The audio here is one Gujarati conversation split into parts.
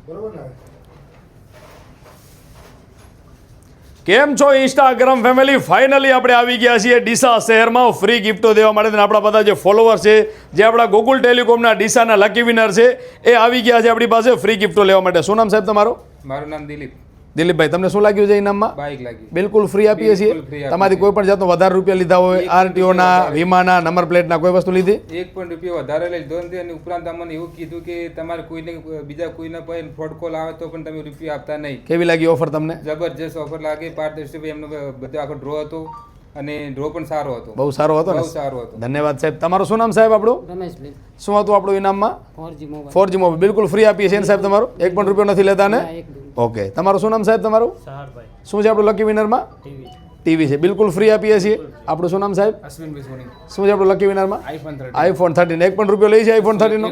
કેમ છો ઇન્સ્ટાગ્રામ ફેમિલી? ફાઇનલી આપણે આવી ગયા છીએ ડીસા શહેરમાં ફ્રી ગિફ્ટો દેવા માટે. આપણા બધા જે ફોલોવર છે, જે આપણા ગોકુલ ટેલિકોમના ડીસાના લકી વિનર છે, એ આવી ગયા છે આપણી પાસે ફ્રી ગિફ્ટો લેવા માટે. શું નામ સાહેબ તમારું? મારું નામ દિલીપ. દિલીપભાઈ, તમને શું લાગ્યું છે ઇનામમાં? બાઇક લાગી. બિલકુલ ફ્રી આપીએ છીએ. તમારી કોઈ પણ જાતનો વધારે રૂપિયા લીધા હોય, આરટીઓના, વીમાના, નંબર પ્લેટના કોઈ વસ્તુ લીધી? એક પણ રૂપિયો વધારે લીધો નથી. અને ઉપરાંત અમને એવું કીધું કે તમારે કોઈને બીજા કોઈને પણ ફ્રોડ કોલ આવે તો પણ તમે રૂપિયા આપતા નહીં. કેવી લાગી ઓફર તમને? જબરજસ્ત ઓફર લાગી. પારદર્શી એમનો બધો આખો ડ્રો હતો અને ડ્રો પણ સારો હતો. બહુ સારો હતો ને? બહુ સારો હતો. ધન્યવાદ સાહેબ. તમારું શું નામ સાહેબ આપણું? રમેશભાઈ. શું હતું આપણું ઇનામમાં? 4G mobile. બિલકુલ ફ્રી આપીએ છીએ ને સાહેબ. તમારું એક પણ રૂપિયો નથી લેતા ને? ઓકે. તમારું શું નામ સાહેબ તમારું? સહારભાઈ. શું છે આપણું લકી વિનરમાં? ટીવી છે. બિલકુલ ફ્રી આપીએ છીએ. આપણું શું નામ સાહેબ? અશ્વિનભાઈ સોની. શું છે આપણું લકી વિનરમાં? iPhone 13. iPhone 13. એક પણ રૂપિયો લઈ છે iPhone 13 નો?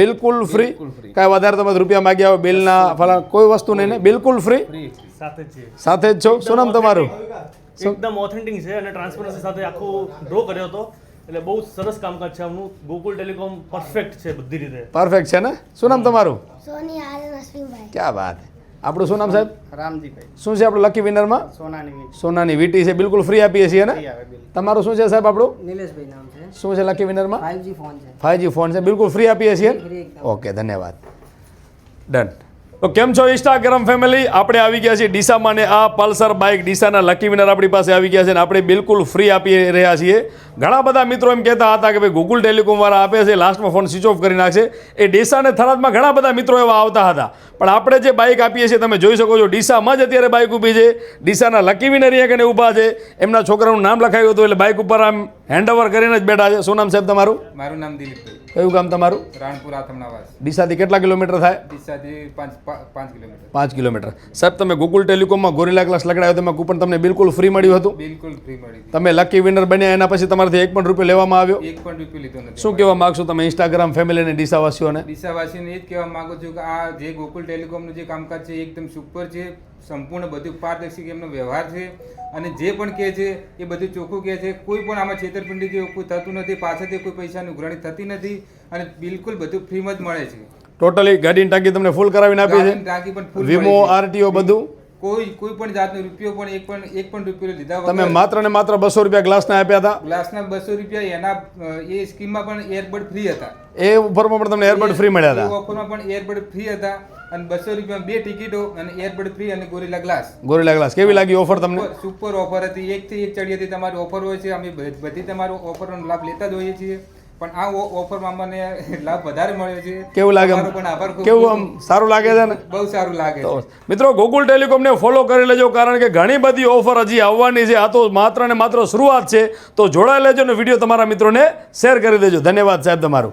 બિલકુલ ફ્રી. કાંઈ વધારે તમે રૂપિયા માગ્યા હોય, બિલના ફલા કોઈ વસ્તુ નહીં ને? બિલકુલ ફ્રી સાથે જ છો. શું નામ તમારું? એકદમ ઓથેન્ટિક છે અને ટ્રાન્સપરન્સી સાથે આખો ડ્રો કર્યો હતો. એટલે બહુ સરસ કામકાજ છે આમનું. ગોકુલ ટેલિકોમ પરફેક્ટ છે બધી રીતે. પરફેક્ટ છે ને? શું નામ તમારું? સોની આનંદ અશ્વિનભાઈ. ક્યાં વાત. આપણું શું નામ સાહેબ? રામજીભાઈ. શું છે આપણું લકી વિનરમાં? સોનાની વીટી છે. બિલકુલ ફ્રી આપીએ છીએ ને? તમારું શું છે સાહેબ આપણું? નિલેશભાઈ નામ છે. શું છે લકી વિનરમાં? 5G ફોન છે. 5G ફોન છે. બિલકુલ ફ્રી આપીએ છીએ. ઓકે, ધન્યવાદ. ડન. તો કેમ છો ઇન્સ્ટાગ્રામ ફેમિલી? આપણે આવી ગયા છીએ ડીસામાં ને આ પલ્સર બાઇક ડીસાના લકી વિનર આપણી પાસે આવી ગયા છે ને આપણે બિલકુલ ફ્રી આપી રહ્યા છીએ. ઘણા બધા મિત્રો એમ કહેતા હતા કે ભાઈ ગૂગલ ટેલિકોમવાળા આપે છે, લાસ્ટમાં ફોન સ્વિચ ઓફ કરી નાખશે. એ ડીસા અને થરાદમાં ઘણા બધા મિત્રો એવા આવતા હતા. પણ આપણે જે બાઇક આપીએ છીએ તમે જોઈ શકો છો, ડીસામાં જ અત્યારે બાઇક ઊભી છે. ડીસાના લકી વિનર અહીંયા કને ઊભા છે. એમના છોકરાનું નામ લખાયું હતું એટલે બાઇક ઉપર આમ હેન્ડઓવર કરીને જ બેઠા છે. શું નામ સાહેબ તમારું? મારું નામ દિલીપભાઈ. કયું ગામ તમારું? રાણપુર આથમણાવાસ. ડીસાથી કેટલા કિલોમીટર થાય? ડીસાથી 5 કિલોમીટર. 5 કિલોમીટર. સાહેબ તમે ગૂગલ ટેલિકોમમાં ગોરિલા ગ્લાસ લગાડ્યો તેમાં કૂપન તમને બિલકુલ ફ્રી મળ્યું હતું? બિલકુલ ફ્રી મળી. તમે લકી વિનર બન્યા એના પછી તમારાથી એક પણ રૂપિયો લેવામાં આવ્યો? એક પણ રૂપિયો લીધો નથી. શું કહેવા માંગશો તમે ઇન્સ્ટાગ્રામ ફેમિલી અને ડીસાવાસીઓને? ડીસાવાસીને એ જ કહેવા માંગુ છું કે આ જે ગોકુલ ટેલિકોમનું જે કામકાજ છે એકદમ સુપર છે. સંપૂર્ણ બધું પારદર્શી એમનો વ્યવહાર છે અને જે પણ કહે છે એ બધું ચોખ્ખું કહે છે. કોઈ પણ આમાં છેતરપિંડી જેવું કોઈ થતું નથી. પાછળથી કોઈ પૈસાની ઉઘરાણી થતી નથી અને બિલકુલ બધું ફ્રીમાં જ મળે છે. ટોટલી ગાડીની ટાંકી તમને ફૂલ કરાવીને આપી છે? ટાંકી પણ ફૂલ. વીમો, આરટીઓ બધું? કોઈ પણ જાતનો રૂપિયો પણ એક પણ રૂપિયો લીધા તમે માત્ર ને માત્ર 200 રૂપિયા ગ્લાસના આપ્યા હતા? ગ્લાસના 200 રૂપિયા એના એ સ્કીમમાં પણ એરબડ ફ્રી હતા. એ ઓફરમાં પણ તમને એરબડ ફ્રી મળ્યા હતા? ઓફરમાં પણ એરબડ ફ્રી હતા અને 200 રૂપિયામાં 2 ટિકિટો અને એરબડ ફ્રી અને ગોરિલા ગ્લાસ. ગોરિલા ગ્લાસ કેવી લાગી ઓફર તમને? સુપર ઓફર હતી. એકથી એક ચડી હતી. તમારી ઓફર હોય છે, અમે બધી તમારો ઓફરનો લાભ લેતા જ હોઈએ છીએ. પણ આ ઓફરમાં મને લાભ વધારે મળ્યો છે. કેવું લાગે? કેવું આમ સારું લાગે છે ને? બહુ સારું લાગે છે. મિત્રો ગોકુલ ટેલિકોમને ફોલો કરી લેજો કારણ કે ઘણી બધી ઓફર હજી આવવાની છે. આ તો માત્ર ને માત્ર શરૂઆત છે. તો જોડાઈ લેજો ને વિડીયો તમારા મિત્રોને શેર કરી દેજો. ધન્યવાદ સાહેબ તમારું.